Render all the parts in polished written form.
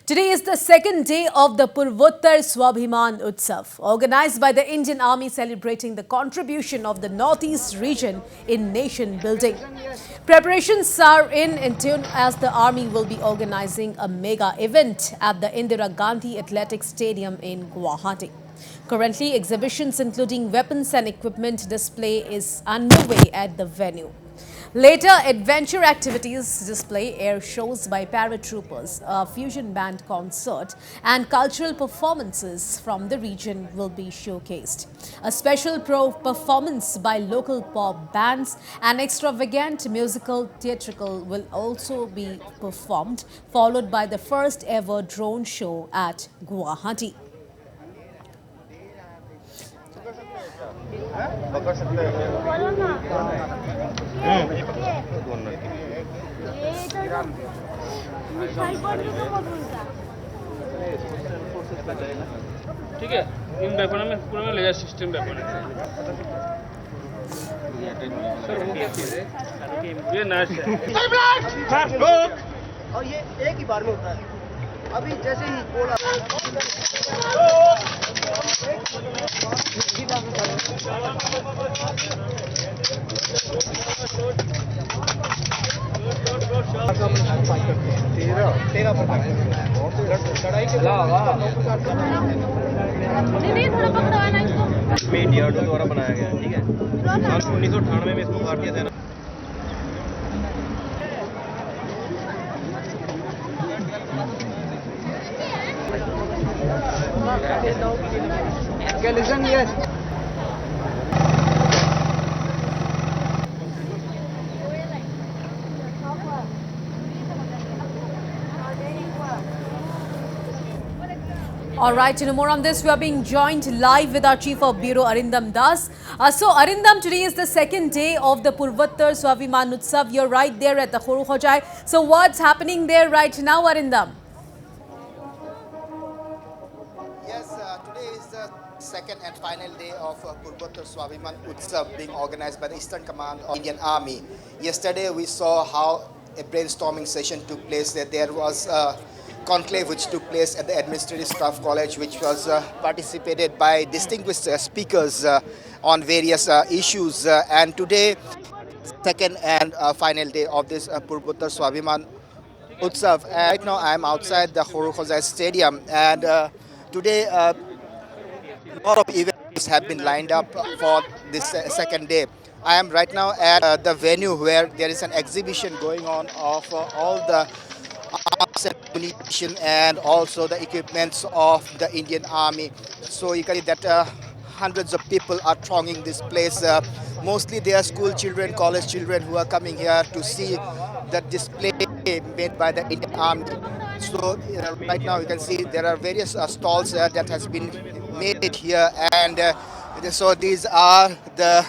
Today is the second day of the Purvottar Swabhiman Utsav, organized by the Indian Army celebrating the contribution of the Northeast region in nation building. Preparations are in tune as the Army will be organizing a mega event at the Indira Gandhi Athletic Stadium in Guwahati. Currently, exhibitions including weapons and equipment display is underway at the venue. Later, adventure activities display, air shows by paratroopers, a fusion band concert and cultural performances from the region will be showcased. A special performance by local pop bands and extravagant musical theatrical will also be performed, followed by the first ever drone show at Guwahati. ठीक है इन वेपनों में पूरा में laser system weapon है sir वो क्या चीज़ है ये नाश है और ये एक ही बार में होता है अभी जैसे ही बोला इंडिया द्वारा बनाया गया ठीक है 1998 में इसको भारतीय सेना All right, to know more on this, we are being joined live with our Chief of Bureau, Arindam Das. So, Arindam, today is the second day of the Purvottar Swabhiman Utsav. You're right there at the Khorujai. So, what's happening there right now, Arindam? Yes, today is the second and final day of Purvottar Swabhiman Utsav being organized by the Eastern Command of Indian Army. Yesterday we saw how a brainstorming session took place. There was a conclave which took place at the Administrative Staff College, which was participated by distinguished speakers on various issues. And today, second and final day of this Purvottar Swabhiman Utsav. Right now I am outside the Guwahati Stadium, and today a lot of events have been lined up for this second day. I am right now at the venue where there is an exhibition going on of all the arms and ammunition and also the equipments of the Indian Army. So you can see that hundreds of people are thronging this place. Mostly they are school children, college children who are coming here to see the display made by the Indian Army. So right now you can see there are various stalls that has been made here, and so these are the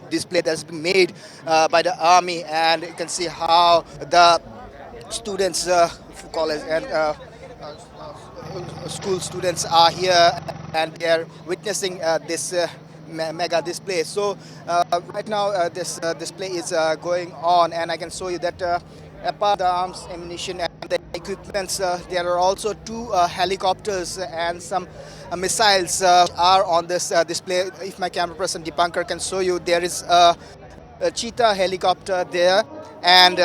display that's been made by the army, and you can see how the students, college and school students are here and they are witnessing this mega display. So right now this display is going on, and I can show you that apart the arms, ammunition and the equipments, there are also two helicopters and some missiles are on this display. If my camera person Dipankar can show you, there is a cheetah helicopter there, and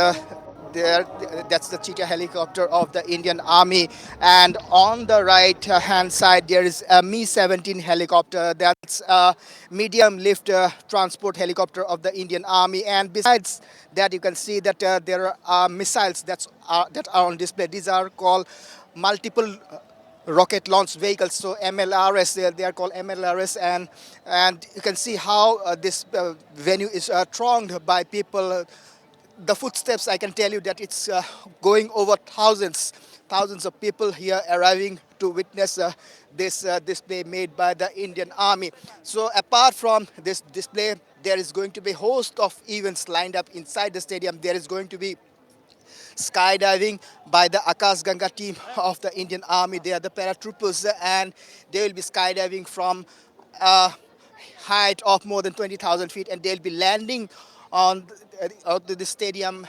there, that's the cheetah helicopter of the Indian Army, and on the right hand side there is a Mi-17 helicopter. That's a medium lift transport helicopter of the Indian Army, and besides that you can see that there are missiles that are on display. These are called multiple rocket launch vehicles, so MLRS, they are called MLRS, and you can see how this venue is thronged by people. The footsteps, I can tell you that it's going over thousands of people here arriving to witness this display made by the Indian Army. So apart from this display, there is going to be a host of events lined up inside the stadium. There is going to be skydiving by the Akash Ganga team of the Indian Army. They are the paratroopers, and they will be skydiving from a height of more than 20,000 feet, and they'll be landing on out to the stadium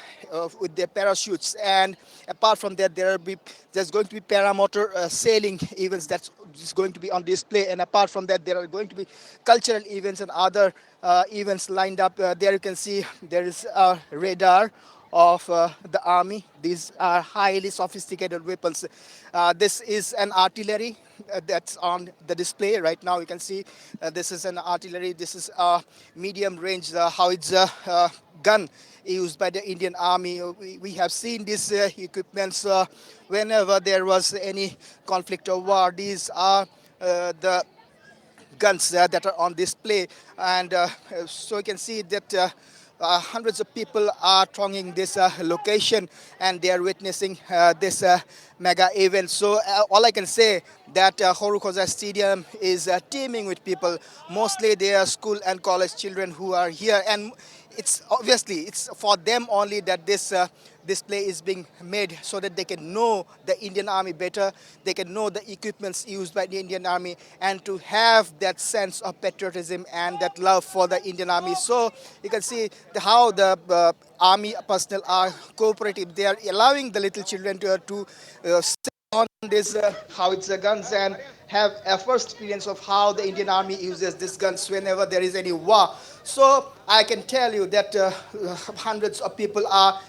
with their parachutes. And apart from that, there's going to be paramotor sailing events that's is going to be on display. And apart from that, there are going to be cultural events and other events lined up. There you can see there is a radar of the army. These are highly sophisticated weapons. This is an artillery that's on the display right now. You can see this is an artillery. This is a medium range howitzer gun used by the Indian Army. We have seen these equipments whenever there was any conflict or war. These are the guns that are on display, and so you can see that hundreds of people are thronging this location, and they are witnessing this mega event. So all I can say that Horukhoza Stadium is teeming with people. Mostly they are school and college children who are here, and it's obviously it's for them only that this display is being made, so that they can know the Indian Army better, they can know the equipments used by the Indian Army, and to have that sense of patriotism and that love for the Indian Army. So you can see how the army personnel are cooperative. They are allowing the little children to sit on these howitzer guns and have a first experience of how the Indian Army uses these guns whenever there is any war. So I can tell you that hundreds of people are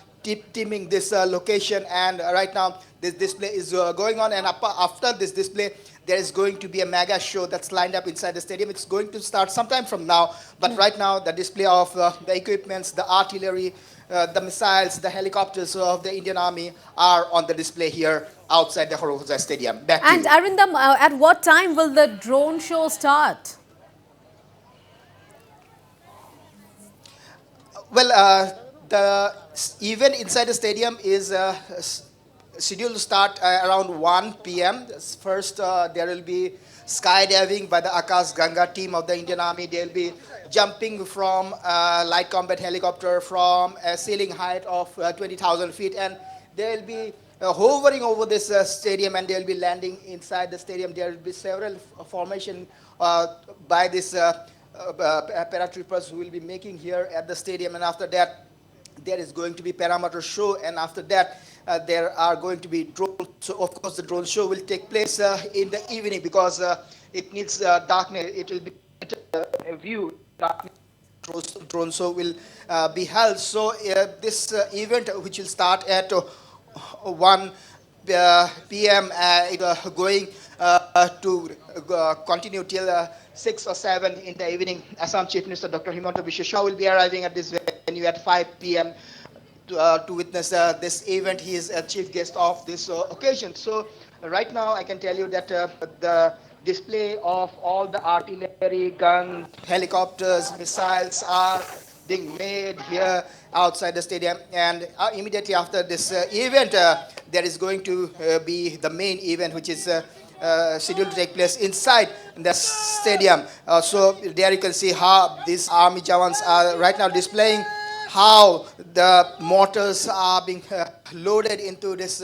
teaming this location, and right now this display is going on, and after this display there is going to be a mega show that's lined up inside the stadium. It's going to start sometime from now, but right now the display of the equipments, the artillery, the missiles, the helicopters of the Indian Army are on the display here outside the Horukhoza Stadium. Back to And you. Arindam, at what time will the drone show start? Well, the event inside the stadium is scheduled to start around 1 p.m. First, there will be skydiving by the Akash Ganga team of the Indian Army. They'll be jumping from light combat helicopter from a ceiling height of 20,000 feet, and they'll be hovering over this stadium, and they'll be landing inside the stadium. There will be several formation by this paratroopers who will be making here at the stadium, and after that there is going to be paramotor show, and after that there are going to be drones. So of course the drone show will take place in the evening, because it needs darkness. It will be a view darkness. Drone show will be held. So this event, which will start at 1 p.m. Going to continue till 6 or 7 in the evening. Assam Chief Minister Dr. Himanta Biswa Shah will be arriving at this venue at 5 p.m. to witness this event. He is a chief guest of this occasion. So right now I can tell you that the display of all the artillery, guns, helicopters, missiles are being made here outside the stadium, and immediately after this event there is going to be the main event, which is scheduled to take place inside the stadium. So there you can see how these army jawans are right now displaying how the mortars are being loaded into this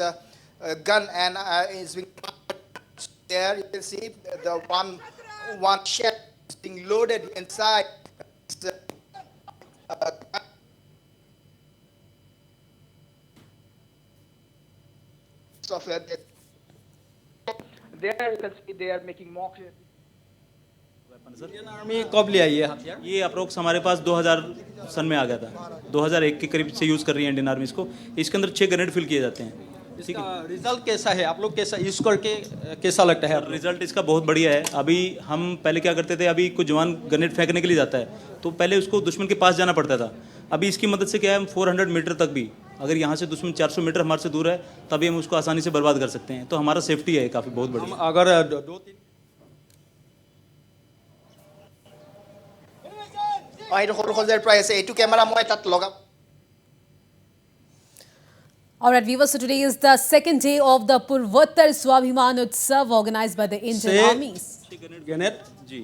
gun, and is being there. You can see the one shell is being loaded inside this, software. There you can see they are making mock. Indian army कब ले आई है हथियार? ये approx हमारे पास 2000 सन में आ गया था। 2001 के करीब से यूज़ कर रही है इंडियन आर्मी इसको। इसके अंदर 6 ग्रेनेड फिल किए जाते हैं। इसका रिजल्ट कैसा है? आप लोग कैसा यूज़ करके कैसा लगता है? रिजल्ट इसका बहुत बढ़िया है। अभी हम पहले क्या करते थे, अभी कोई जवान ग्रेनेड फेंकने के लिए जाता है तो पहले उसको दुश्मन के पास जाना पड़ता था। अभी इसकी मदद से क्या है, हम 400 मीटर तक भी, अगर यहाँ से दुश्मन 400 मीटर हमारे से दूर है तभी हम उसको आसानी से बर्बाद कर सकते हैं। तो हमारा सेफ्टी है काफ़ी बहुत बढ़िया। अगर 2-3 All right, viewers, so today is the second day of the Purvottar Swabhiman Utsav organized by the Indian armies. Grenade जी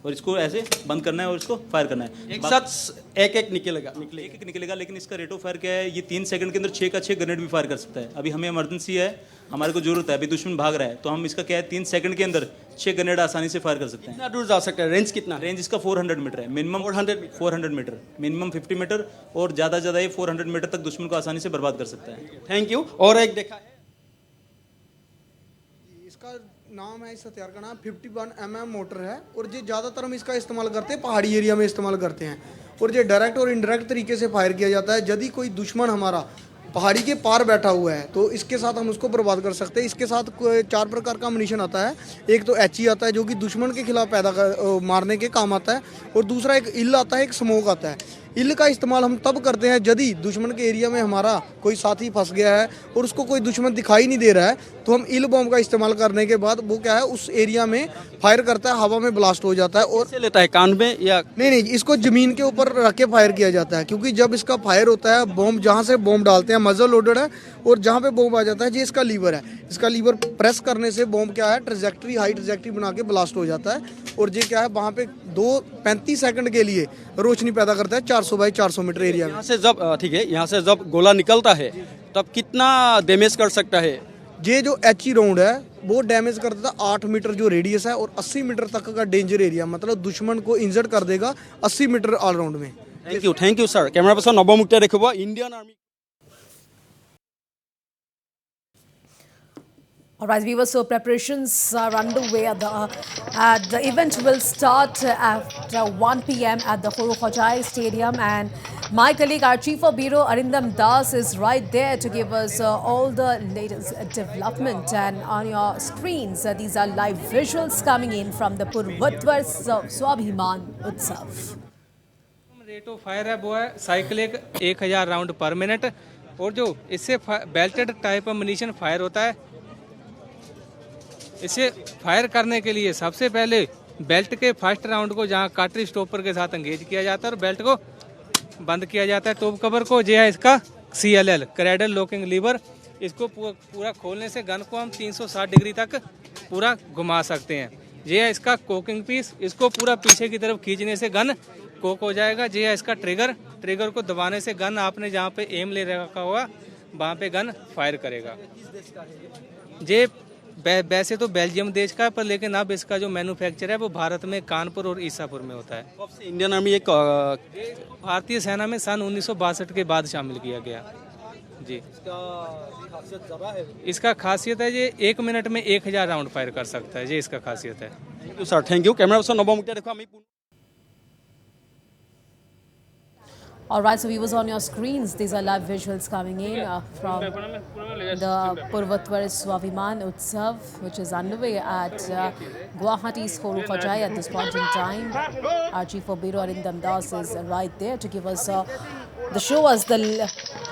और इसको ऐसे बंद करना है और इसको फायर करना है। एक साथ एक एक निकलेगा एक एक निकलेगा, लेकिन इसका रेट ऑफ फायर क्या है, ये 3 सेकंड के अंदर 6 का 6 ग्रेनेड भी फायर कर सकता है। अभी हमें इमरजेंसी है, हमारे को जरूरत है, अभी दुश्मन भाग रहा है, तो हम इसका क्या है 3 सेकंड के अंदर 6 ग्रेनेड आसानी से फायर कर सकते हैं। कितना दूर जा सकता है? रेंज कितना? रेंज इसका 400 मीटर है मिनिमम। 400 मीटर मिनिमम 50 मीटर, और ज़्यादा से ज़्यादा ये 400 मीटर तक दुश्मन को आसानी से बर्बाद कर सकता है। Thank you. और एक देखा है, इसका नाम है, इस हथियार का नाम 51 mm मोटर है, और ये ज़्यादातर हम इसका इस्तेमाल करते हैं पहाड़ी एरिया में इस्तेमाल करते हैं, और ये डायरेक्ट और इनडायरेक्ट तरीके से फायर किया जाता है। यदि कोई दुश्मन हमारा पहाड़ी के पार बैठा हुआ है तो इसके साथ हम उसको बर्बाद कर सकते हैं। इसके साथ 4 प्रकार का अम्यूनिशन आता है। एक तो HE आता है जो कि दुश्मन के खिलाफ मारने के काम आता है, और दूसरा एक इल आता है, एक स्मोक आता है। इल का इस्तेमाल हम तब करते हैं यदि दुश्मन के एरिया में हमारा कोई साथी फंस गया है और उसको कोई दुश्मन दिखाई नहीं दे रहा है, तो हम इल बॉम्ब का इस्तेमाल करने के बाद वो क्या है उस एरिया में फायर करता है, हवा में ब्लास्ट हो जाता है। और से लेता है कान में या नहीं, इसको जमीन के ऊपर रख के फायर किया जाता है, क्योंकि जब इसका फायर होता है, बॉम्ब जहाँ से बॉम्ब डालते हैं मजल लोडेड है, और जहाँ पे बॉम्ब आ जाता है, ये इसका लीवर है, इसका लीवर प्रेस करने से बॉम्ब क्या है ट्रेजेक्ट्री हाई ट्रेजेक्ट्री बना के ब्लास्ट हो जाता है, और ये क्या है वहाँ पे 35 सेकंड के लिए रोशनी पैदा करता है 400 बाई 400 मीटर एरिया में। यहाँ से जब ठीक है, यहाँ से जब गोला निकलता है तब कितना डैमेज कर सकता है? ये जो HE राउंड है वो डैमेज करता था 8 मीटर जो रेडियस है, और 80 मीटर तक का डेंजर एरिया, मतलब दुश्मन को इंजर्ड कर देगा 80 मीटर ऑल राउंड में। Thank you sir. Camera person Navmukta देखो Indian army. All right, viewers, so preparations are underway. The event will start at 1 p.m. at the Guwahati Stadium, and my colleague, our Chief of Bureau, Arindam Das, is right there to give us all the latest development. And on your screens, these are live visuals coming in from the Purvatvar Swabhiman Utsav. Rate of fire है वो है cycle 1000 round पर minute, और जो इससे belted type ammunition fire होता है, इसे फायर करने के लिए सबसे पहले बेल्ट के फर्स्ट राउंड को जहां कार्ट्रिज स्टॉपर के साथ एंगेज किया जाता है और बेल्ट को बंद किया जाता है। टॉप कवर को जो है इसका CLL क्रेडल लॉकिंग लीवर, इसको पूरा खोलने से गन को हम 360 डिग्री तक पूरा घुमा सकते हैं। ये है इसका कोकिंग पीस, इसको पूरा पीछे की तरफ खींचने से गन कोक हो जाएगा। ये है इसका ट्रिगर को दबाने से गन आपने जहाँ पे एम ले रखा होगा वहाँ पे गन फायर करेगा। ये वैसे तो बेल्जियम देश का है, पर लेकिन अब इसका जो मैन्युफैक्चर है वो भारत में कानपुर और ईसापुर में होता है। इंडियन आर्मी एक भारतीय सेना में सन 1962 के बाद शामिल किया गया जी। इसका खासियत है ये 1 मिनट में 1000 राउंड फायर कर सकता है, ये इसका खासियत है। Thank you sir, thank you. Camera person Navmukta देखो All right, so viewers, on your screens, these are live visuals coming in from the Purvatvar Swabhiman Utsav, which is underway at Guwahati's Guwahati at this point in time. Our Chief of Bureau Arindam Das is right there to give us show us the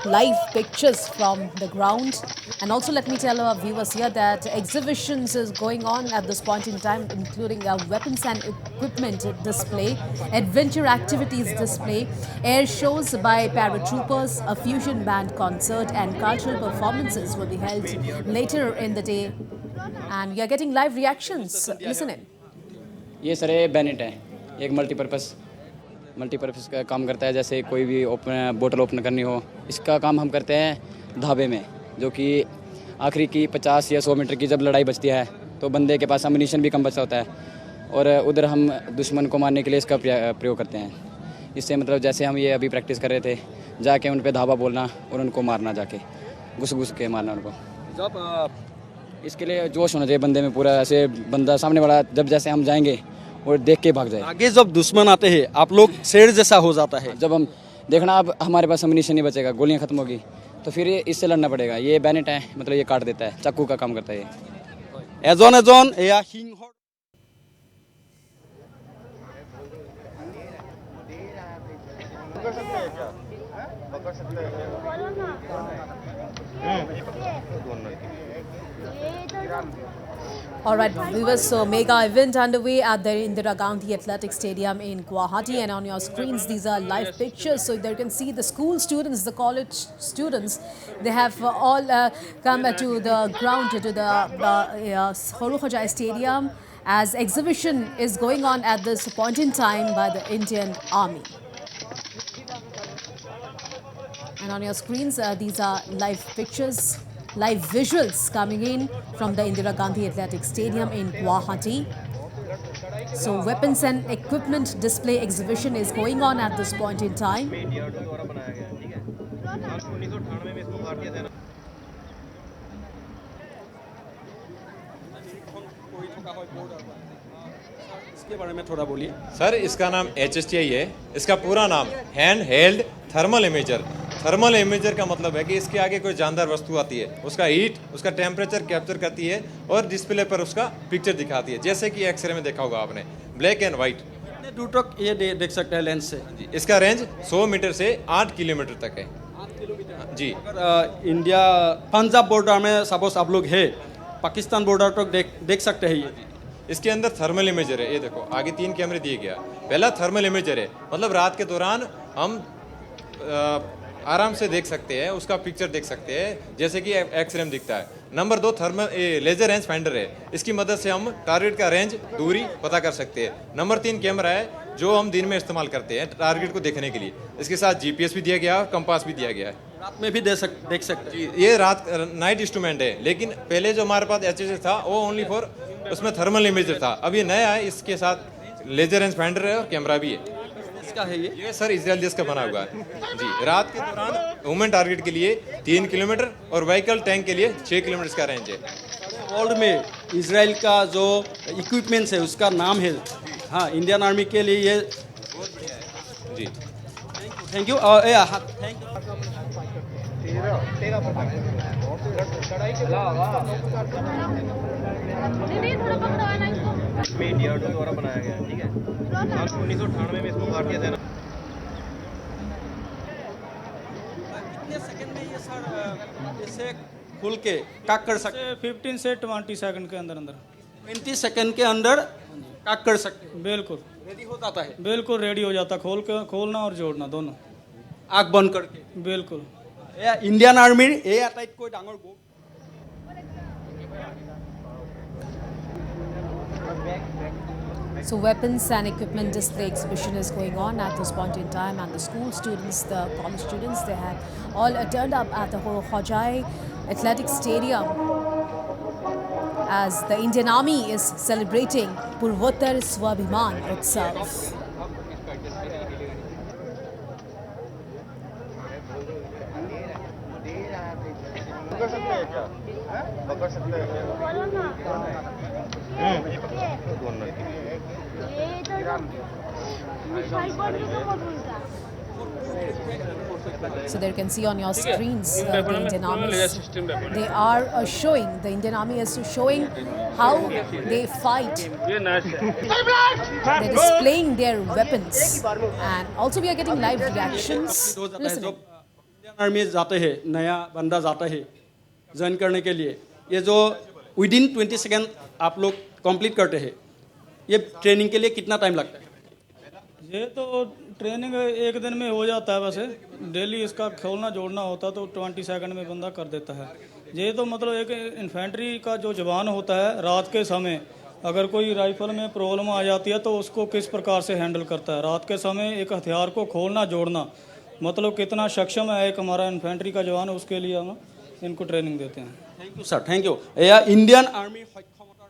live pictures from the ground. And also let me tell our viewers here that exhibitions is going on at this point in time, including a weapons and equipment display, adventure activities display, air shows by paratroopers, a fusion band concert and cultural performances will be held later in the day. And we are getting live reactions. Listen in. ये sir बैनेट है, एक multipurpose का काम करता है। जैसे कोई भी बोतल ओपन करनी हो, इसका काम हम करते हैं ढाबे में, जो कि आखिरी की 50 या 100 मीटर की जब लड़ाई बचती है तो बंदे के पास अम्यूनिशन भी कम बचा होता है, और उधर हम दुश्मन को मारने के लिए इसका प्रयोग करते हैं। इससे मतलब जैसे हम ये अभी प्रैक्टिस कर रहे थे, जाके उन पे धावा बोलना और उनको मारना, जाके घुस के मारना उनको। जब इसके लिए जोश होना चाहिए बंदे में पूरा, ऐसे बंदा सामने वाला जब जैसे हम जाएंगे और देख के भाग जाए। आगे जब दुश्मन आते हैं आप लोग शेर जैसा हो जाता है। जब हम देखना अब हमारे पास अम्यूनिशन नहीं बचेगा, गोलियां खत्म होगी, तो फिर ये इससे लड़ना पड़ेगा। ये बैनेट है, मतलब ये काट देता है, चाकू का काम करता है ये। एजन या हिंग All right, viewers, so mega event underway at the Indira Gandhi Athletic Stadium in Guwahati, and on your screens these are live pictures, so there you can see the school students, the college students, they have all come to the ground, to the Guwahati Stadium, as exhibition is going on at this point in time by the Indian Army. And on your screens, these are live pictures, live visuals coming in from the Indira Gandhi Athletic Stadium in Guwahati. So weapons and equipment display exhibition is going on at this point in time. द्वारा बनाया गया है, ठीक है। साल 1998 में इसको भारतीय सेना इसके बारे में थोड़ा बोलिए। सर इसका नाम HSTI है। इसका पूरा नाम hand held thermal imager. Thermal imager का मतलब है कि इसके आगे कोई जानदार वस्तु आती है, उसका हीट, उसका टेम्परेचर कैप्चर करती है और डिस्प्ले पर उसका पिक्चर दिखाती है, जैसे कि एक्सरे में देखा होगा आपने, ब्लैक एंड व्हाइट। कितने दूर तक ये देख सकते हैं लेंस से? इसका रेंज 100 मीटर से 8 किलोमीटर तक है। 8 किलोमीटर जी। अगर इंडिया पंजाब बॉर्डर में सपोज आप लोग है, पाकिस्तान बॉर्डर तक देख सकते हैं ये। इसके अंदर थर्मल इमेजर है, ये देखो आगे 3 कैमरे दिए गया। पहला थर्मल इमेजर है, मतलब रात के दौरान हम आराम से देख सकते हैं, उसका पिक्चर देख सकते हैं जैसे कि एक्सरे में दिखता है। Number 2 thermal laser range finder है, इसकी मदद से हम टारगेट का रेंज, दूरी पता कर सकते हैं। नंबर 3 कैमरा है जो हम दिन में इस्तेमाल करते हैं टारगेट को देखने के लिए। इसके साथ GPS भी दिया गया है और कंपास भी दिया गया है। रात में भी देख सकते हैं। ये रात नाइट इंस्ट्रूमेंट है, लेकिन पहले जो हमारे पास HSS था वो ओनली फॉर उसमें थर्मल इमेजर था। अब ये नया है, इसके साथ लेजर रेंज फाइंडर है और कैमरा भी है। इसका है ये सर इजराइल देश का बना हुआ है जी। रात के दौरान ह्यूमन टारगेट के लिए 3 किलोमीटर और व्हीकल टैंक के लिए 6 किलोमीटर इसका रेंज है। वर्ल्ड में इजराइल का जो इक्विपमेंट्स है उसका नाम है, हाँ, इंडियन आर्मी के लिए ये जी। Thank you. में इंडिया द्वारा बनाया गया है, ठीक है। साल 1998 में इसको भारतीय सेना कितने सेकंड में ये सर इसे खुल के काट कर सकते हैं? 15 से 20 सेकंड के अंदर अंदर 20 सेकंड के अंदर काट कर सकते हैं? बिल्कुल रेडी हो जाता है? बिल्कुल रेडी हो जाता, खोलना और जोड़ना दोनों, आग बंद करके। बिल्कुल। इंडियन आर्मीर এই আটাইতকৈ ডাঙৰ So weapons and equipment display exhibition is going on at this point in time, and the school students, the college students, they have all turned up at the Guwahati Athletic Stadium as the Indian Army is celebrating Purvottar Swabhiman itself. So there you can see on your screens the Indian Army. They are showing, the Indian Army is showing how they fight. They're displaying their weapons, and also we are getting live reactions. Listen. Indian army जाते हैं, नया बंदा जाता है join करने के लिए, ये जो विदिन 20 सेकेंड आप लोग कंप्लीट करते हैं, ये ट्रेनिंग के लिए कितना टाइम लगता है? ये तो ट्रेनिंग एक दिन में हो जाता है, वैसे डेली इसका खोलना जोड़ना होता तो 20 सेकंड में बंदा कर देता है। ये तो मतलब एक इन्फेंट्री का जो जवान होता है, रात के समय अगर कोई राइफल में प्रॉब्लम आ जाती है तो उसको किस प्रकार से हैंडल करता है, रात के समय एक हथियार को खोलना जोड़ना, मतलब कितना सक्षम है एक हमारा इन्फेंट्री का जवान, उसके लिए हम इनको ट्रेनिंग देते हैं। Thank you sir, thank you. एया इंडियन आर्मी সক্ষমতাৰ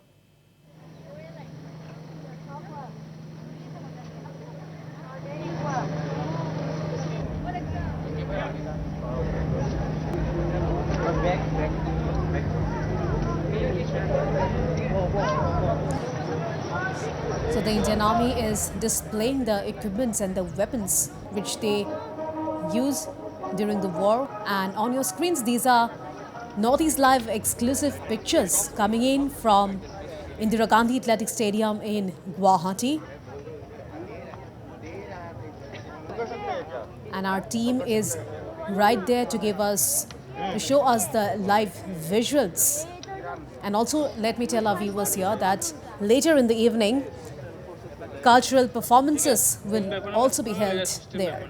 So the Indian Army is displaying the equipments and the weapons which they use during the war, and on your screens these are Northeast Live exclusive pictures coming in from Indira Gandhi Athletic Stadium in Guwahati. And our team is right there to give us, to show us the live visuals. And also let me tell our viewers here that later in the evening, cultural performances will also be held there.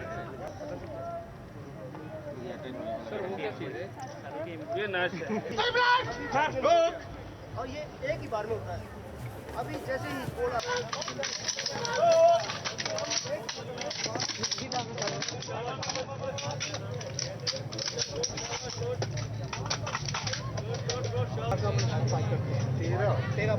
तेरा